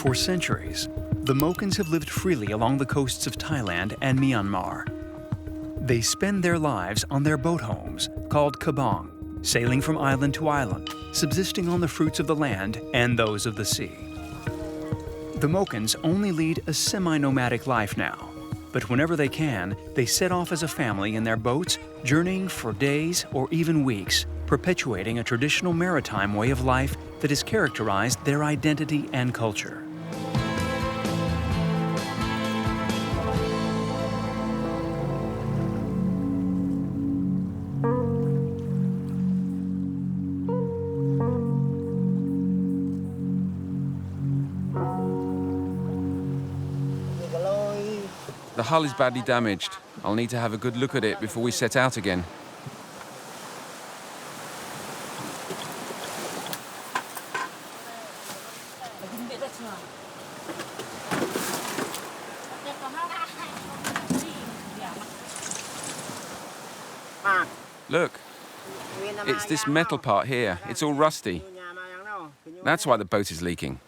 For centuries, the Mokens have lived freely along the coasts of Thailand and Myanmar. They spend their lives on their boat homes, called kabang, sailing from island to island, subsisting on the fruits of the land and those of the sea. The Mokens only lead a semi-nomadic life now, but whenever they can, they set off as a family in their boats, journeying for days or even weeks, perpetuating a traditional maritime way of life that has characterized their identity and culture. The hull is badly damaged. I'll need to have a good look at it before we set out again. Look, it's this metal part here. It's all rusty. That's why the boat is leaking.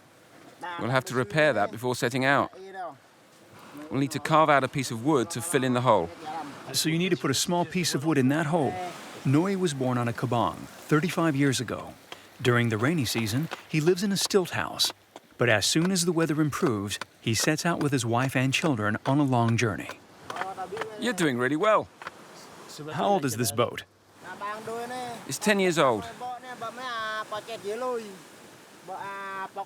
We'll have to repair that before setting out. We'll need to carve out a piece of wood to fill in the hole. So you need to put a small piece of wood in that hole. Noi was born on a kabang 35 years ago. During the rainy season, he lives in a stilt house. But as soon as the weather improves, he sets out with his wife and children on a long journey. You're doing really well. How old is this boat? It's 10 years old.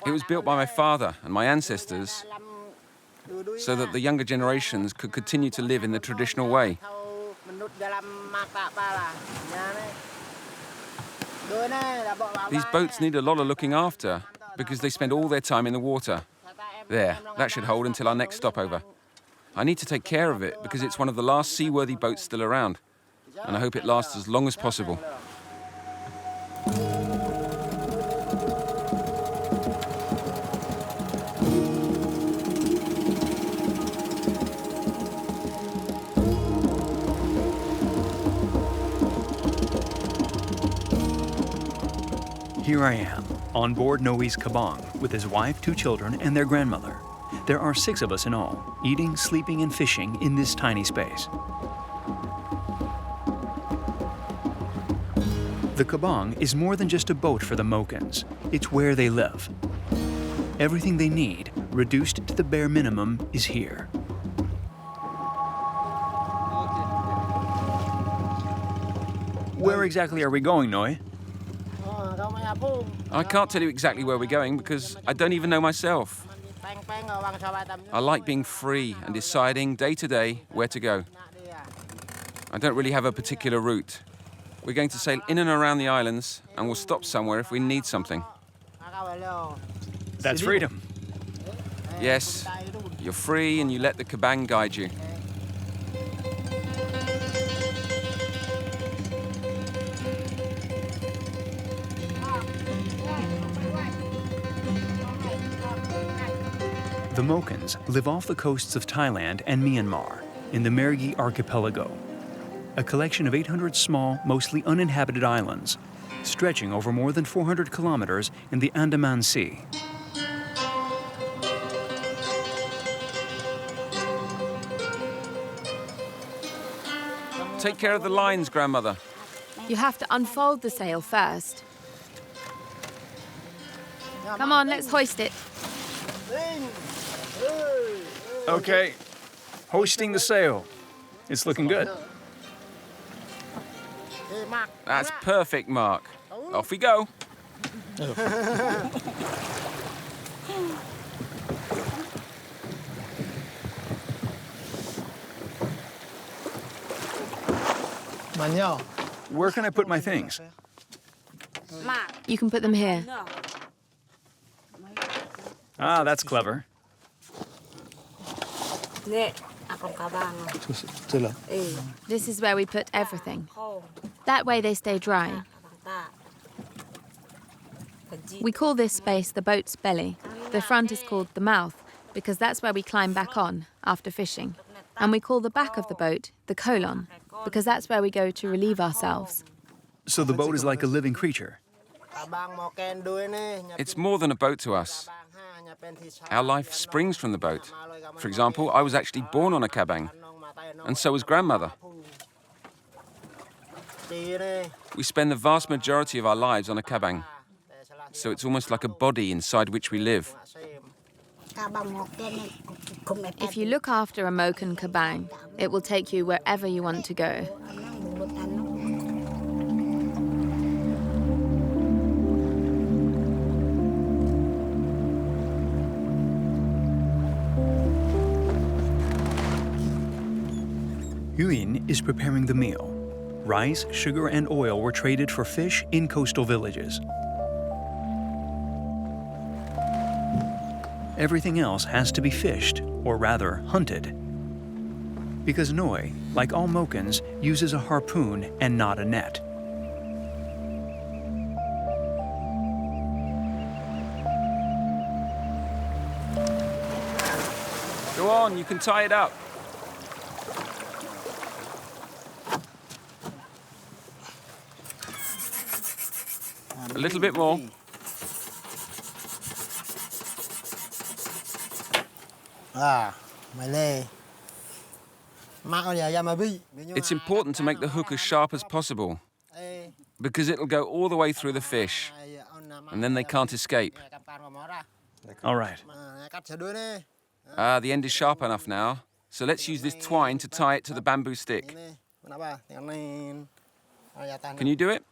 It was built by my father and my ancestors so that the younger generations could continue to live in the traditional way. These boats need a lot of looking after because they spend all their time in the water. There, that should hold until our next stopover. I need to take care of it because it's one of the last seaworthy boats still around, and I hope it lasts as long as possible. Here I am, on board Noi's kabang, with his wife, 2 children, and their grandmother. There are 6 of us in all, eating, sleeping, and fishing in this tiny space. The kabang is more than just a boat for the Mokens. It's where they live. Everything they need, reduced to the bare minimum, is here. Where exactly are we going, Noi? I can't tell you exactly where we're going because I don't even know myself. I like being free and deciding day to day where to go. I don't really have a particular route. We're going to sail in and around the islands and we'll stop somewhere if we need something. That's freedom. Yes, you're free and you let the kabang guide you. The Mokens live off the coasts of Thailand and Myanmar in the Mergui archipelago, a collection of 800 small, mostly uninhabited islands, stretching over more than 400 kilometers in the Andaman Sea. Take care of the lines, grandmother. You have to unfold the sail first. Come on, let's hoist it. Okay, hoisting the sail. It's looking good. That's perfect, Mark. Off we go. Where can I put my things? You can put them here. Ah, that's clever. This is where we put everything. That way they stay dry. We call this space the boat's belly. The front is called the mouth because that's where we climb back on after fishing. And we call the back of the boat the colon because that's where we go to relieve ourselves. So the boat is like a living creature. It's more than a boat to us. Our life springs from the boat. For example, I was actually born on a kabang, and so was grandmother. We spend the vast majority of our lives on a kabang, so it's almost like a body inside which we live. If you look after a Moken kabang, it will take you wherever you want to go. Yuin is preparing the meal. Rice, sugar, and oil were traded for fish in coastal villages. Everything else has to be fished, or rather, hunted. Because Noi, like all Mokens, uses a harpoon and not a net. Go on, you can tie it up. A little bit more. It's important to make the hook as sharp as possible, because it'll go all the way through the fish, and then they can't escape. All right. The end is sharp enough now, so let's use this twine to tie it to the bamboo stick. Can you do it?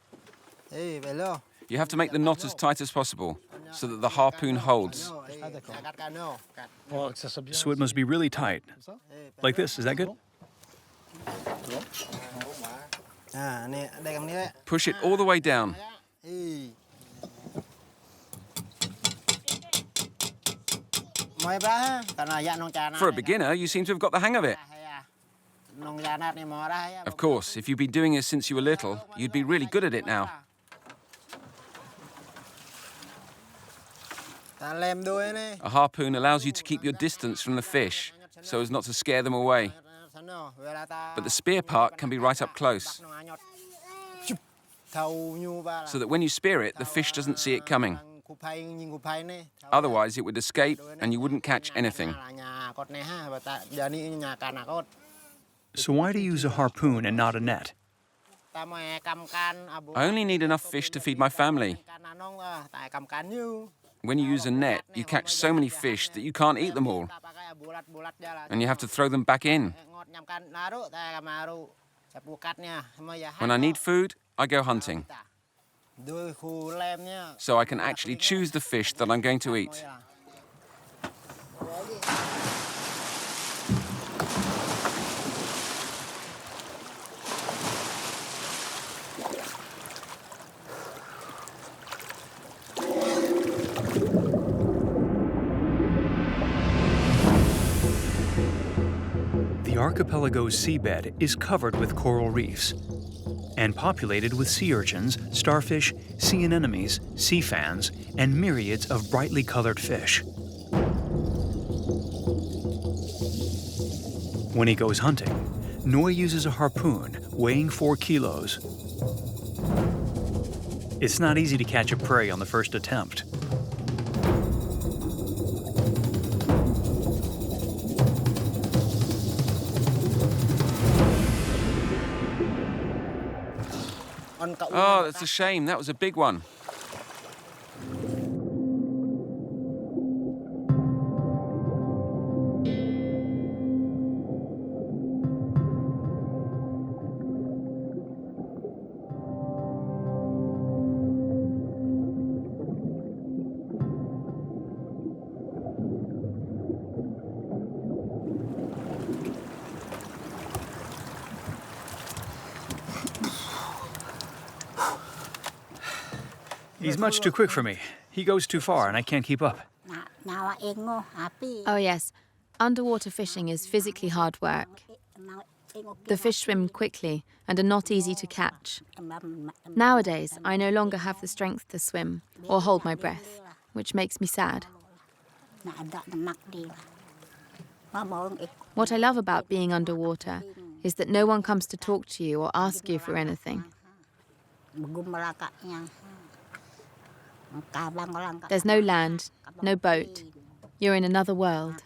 You have to make the knot as tight as possible, so that the harpoon holds. So it must be really tight. Like this, is that good? Push it all the way down. For a beginner, you seem to have got the hang of it. Of course, if you've been doing this since you were little, you'd be really good at it now. A harpoon allows you to keep your distance from the fish, so as not to scare them away. But the spear part can be right up close, so that when you spear it, the fish doesn't see it coming. Otherwise, it would escape and you wouldn't catch anything. So why do you use a harpoon and not a net? I only need enough fish to feed my family. When you use a net, you catch so many fish that you can't eat them all, and you have to throw them back in. When I need food, I go hunting, so I can actually choose the fish that I'm going to eat. The archipelago's seabed is covered with coral reefs and populated with sea urchins, starfish, sea anemones, sea fans, and myriads of brightly colored fish. When he goes hunting, Noi uses a harpoon weighing 4 kilos. It's not easy to catch a prey on the first attempt. Oh, that's a shame. That was a big one. He's much too quick for me. He goes too far and I can't keep up. Oh yes, underwater fishing is physically hard work. The fish swim quickly and are not easy to catch. Nowadays, I no longer have the strength to swim or hold my breath, which makes me sad. What I love about being underwater is that no one comes to talk to you or ask you for anything. There's no land, no boat. You're in another world.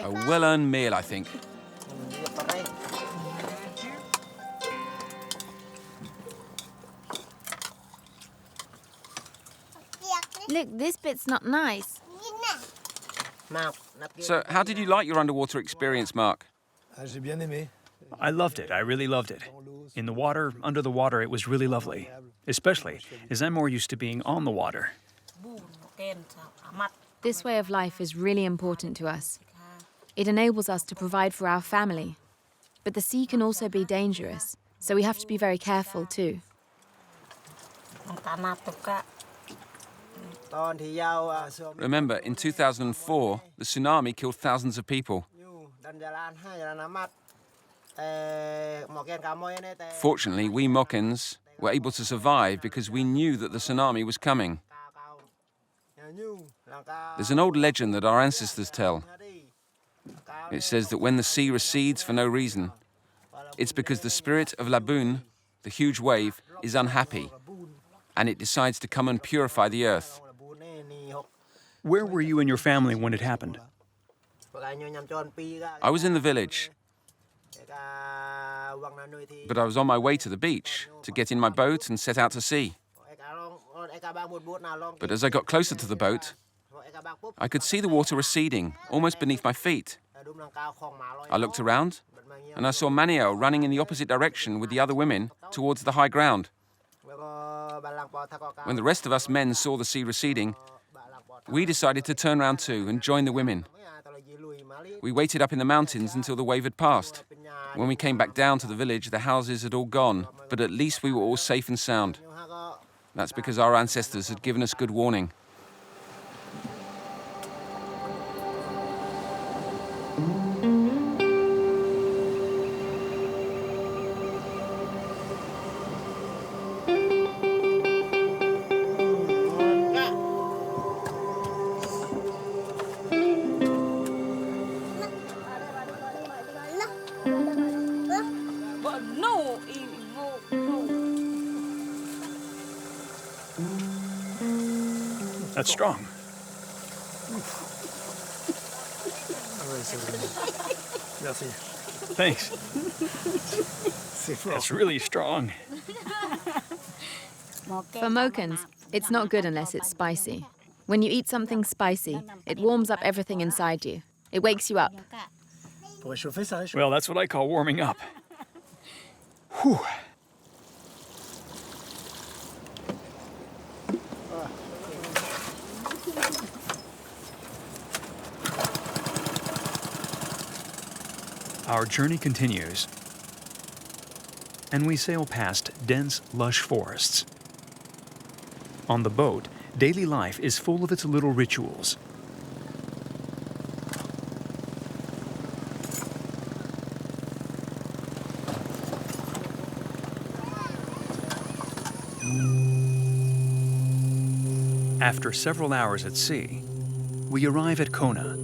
A well-earned meal, I think. Look, this bit's not nice. So, how did you like your underwater experience, Mark? I loved it. I really loved it. In the water, under the water, it was really lovely. Especially as I'm more used to being on the water. This way of life is really important to us. It enables us to provide for our family. But the sea can also be dangerous, so we have to be very careful too. Remember, in 2004, the tsunami killed thousands of people. Fortunately, we Mokens were able to survive because we knew that the tsunami was coming. There's an old legend that our ancestors tell. It says that when the sea recedes for no reason, it's because the spirit of Laboon, the huge wave, is unhappy, and it decides to come and purify the earth. Where were you and your family when it happened? I was in the village, but I was on my way to the beach to get in my boat and set out to sea. But as I got closer to the boat, I could see the water receding, almost beneath my feet. I looked around, and I saw Maniel running in the opposite direction with the other women towards the high ground. When the rest of us men saw the sea receding, we decided to turn around too and join the women. We waited up in the mountains until the wave had passed. When we came back down to the village, the houses had all gone, but at least we were all safe and sound. That's because our ancestors had given us good warning. That's strong. Thanks. That's really strong. For Mokens, it's not good unless it's spicy. When you eat something spicy, it warms up everything inside you. It wakes you up. Well, that's what I call warming up. Whew. Our journey continues, and we sail past dense, lush forests. On the boat, daily life is full of its little rituals. After several hours at sea, we arrive at Kona,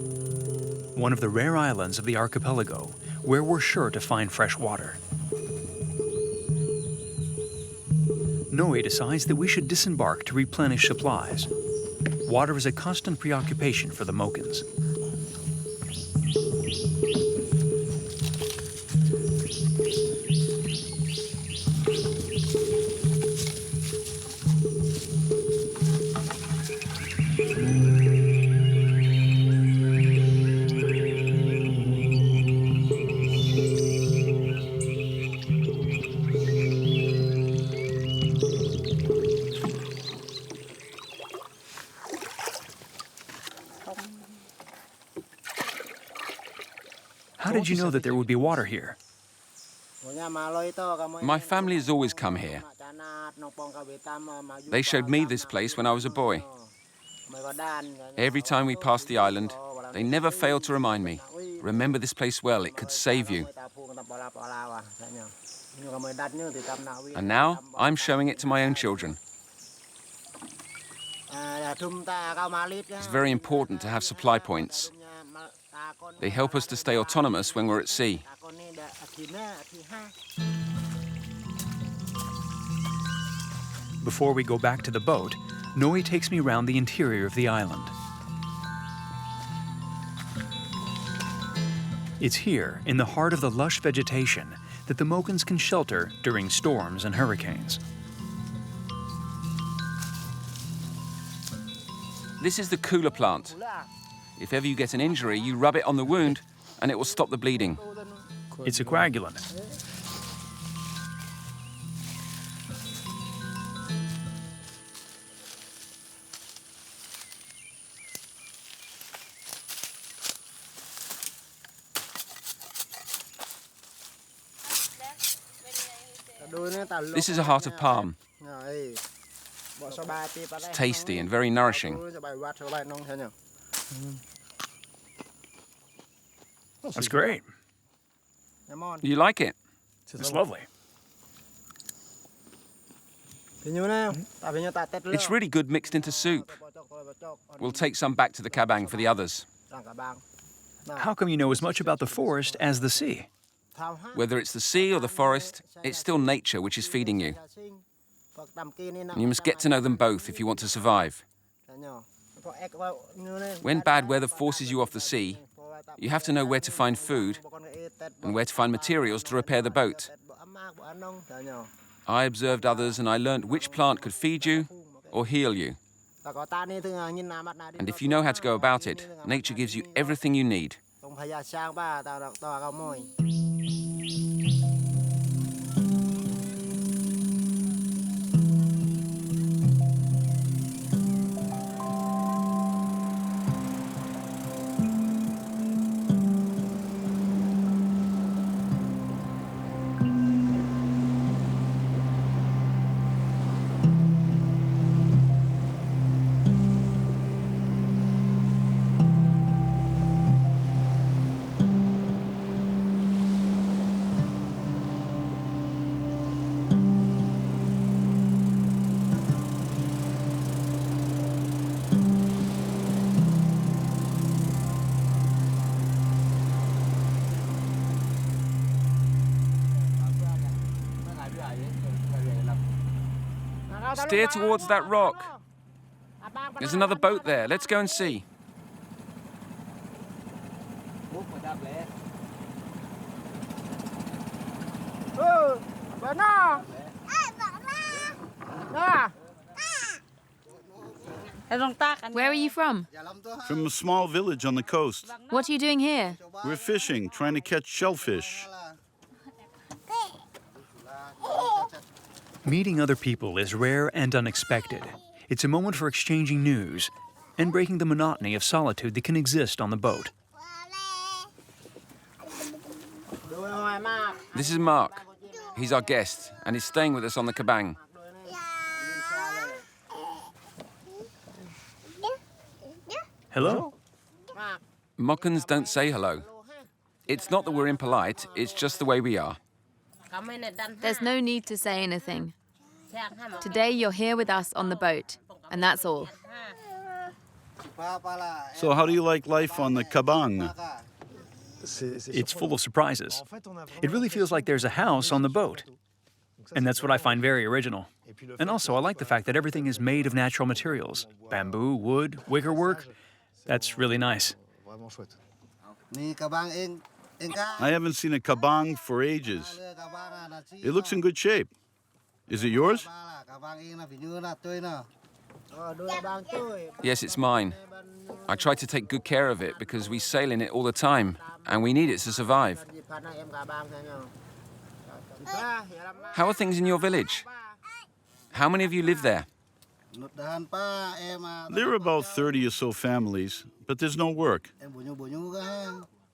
one of the rare islands of the archipelago where we're sure to find fresh water. Noe decides that we should disembark to replenish supplies. Water is a constant preoccupation for the Mokens. did you know that there would be water here? My family has always come here. They showed me this place when I was a boy. Every time we passed the island, they never failed to remind me, remember this place well, it could save you. And now I'm showing it to my own children. It's very important to have supply points. They help us to stay autonomous when we're at sea. Before we go back to the boat, Noi takes me around the interior of the island. It's here, in the heart of the lush vegetation, that the Mokens can shelter during storms and hurricanes. This is the cooler plant. If ever you get an injury, you rub it on the wound and it will stop the bleeding. It's a coagulant. This is a heart of palm. It's tasty and very nourishing. That's great. You like it? It's lovely. It's really good mixed into soup. We'll take some back to the kabang for the others. How come you know as much about the forest as the sea? Whether it's the sea or the forest, it's still nature which is feeding you. And you must get to know them both if you want to survive. When bad weather forces you off the sea, you have to know where to find food and where to find materials to repair the boat. I observed others and I learned which plant could feed you or heal you. And if you know how to go about it, nature gives you everything you need. Steer towards that rock. There's another boat there. Let's go and see. Where are you from? From a small village on the coast. What are you doing here? We're fishing, trying to catch shellfish. Meeting other people is rare and unexpected. It's a moment for exchanging news and breaking the monotony of solitude that can exist on the boat. This is Mark. He's our guest and he's staying with us on the kabang. Hello? Mokens don't say hello. It's not that we're impolite, it's just the way we are. There's no need to say anything. Today you're here with us on the boat, and that's all. So how do you like life on the kabang? It's full of surprises. It really feels like there's a house on the boat. And that's what I find very original. And also, I like the fact that everything is made of natural materials. Bamboo, wood, wickerwork. That's really nice. I haven't seen a kabang for ages. It looks in good shape. Is it yours? Yes, it's mine. I try to take good care of it because we sail in it all the time and we need it to survive. How are things in your village? How many of you live there? There are about 30 or so families, but there's no work.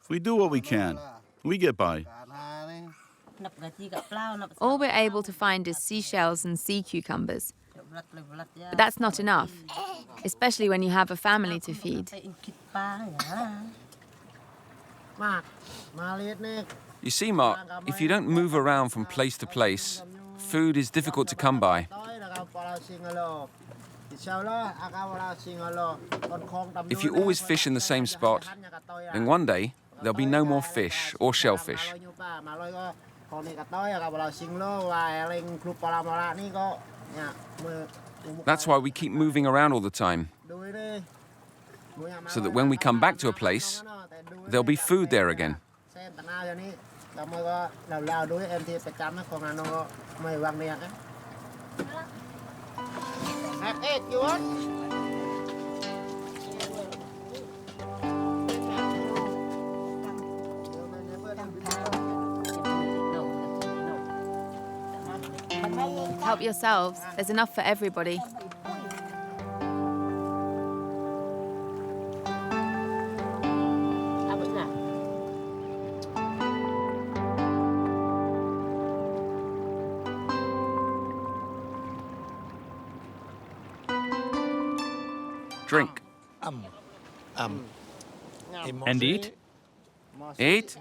We do what we can. We get by. All we're able to find is seashells and sea cucumbers. But that's not enough, especially when you have a family to feed. You see, Mark, if you don't move around from place to place, food is difficult to come by. If you always fish in the same spot, then one day there'll be no more fish or shellfish. That's why we keep moving around all the time, so that when we come back to a place, there'll be food there again. Help yourselves, there's enough for everybody. Drink. And eat? Eat?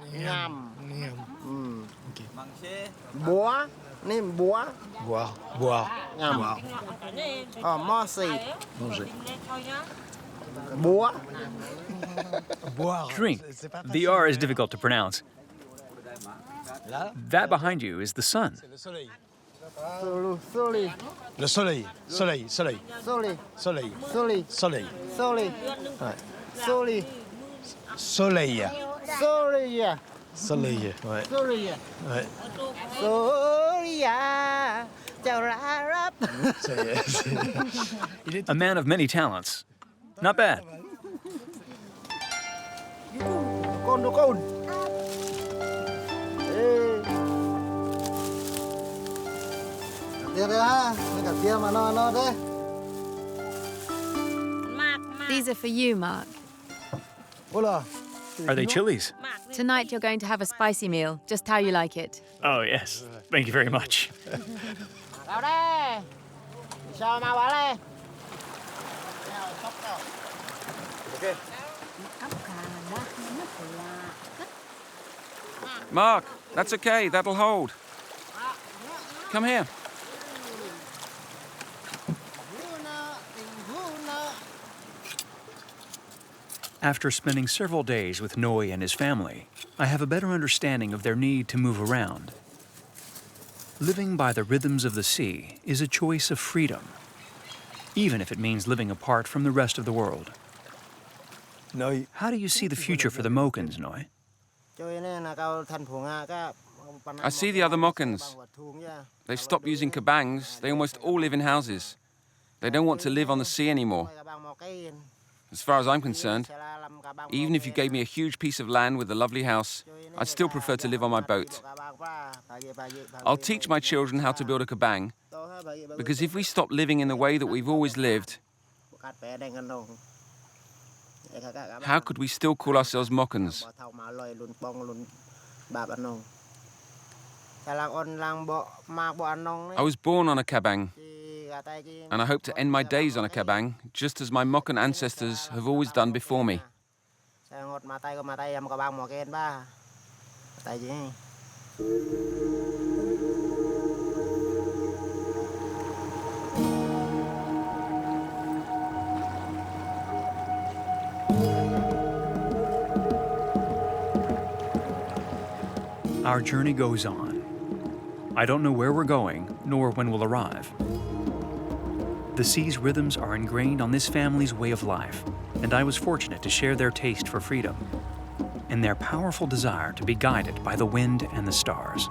Boire, boire. Boire. Boire. Manger. Boire. Drink. The R is difficult to pronounce. That behind you is the sun. Soleil. Le soleil. Soleil. Soleil. Soleil. Soleil. Soleil. Soleil. Soleil. Ouais. Soleil. Soleil. Soleil. Soleil. Ouais. Soleil. Ouais. Soleil. Ça y est. A man of many talents. Not bad. Con. Ê. Tiếp đây ha, mấy cả kia mà no thế. These are for you, Mark. Hola. Are they chilies? Tonight you're going to have a spicy meal, just how you like it. Oh, yes. Thank you very much. Vào đây. Sao mau vào đây. Mark, that's okay, that'll hold. Come here. After spending several days with Noi and his family, I have a better understanding of their need to move around. Living by the rhythms of the sea is a choice of freedom, even if it means living apart from the rest of the world. Noi. How do you see the future for the Mokens, Noi? I see the other Mokens. They've stopped using kabangs. They almost all live in houses. They don't want to live on the sea anymore. As far as I'm concerned, even if you gave me a huge piece of land with a lovely house, I'd still prefer to live on my boat. I'll teach my children how to build a kabang, because if we stop living in the way that we've always lived, how could we still call ourselves Mokens? I was born on a kabang, and I hope to end my days on a kabang, just as my Moken ancestors have always done before me. Our journey goes on. I don't know where we're going, nor when we'll arrive. The sea's rhythms are ingrained on this family's way of life, and I was fortunate to share their taste for freedom and their powerful desire to be guided by the wind and the stars.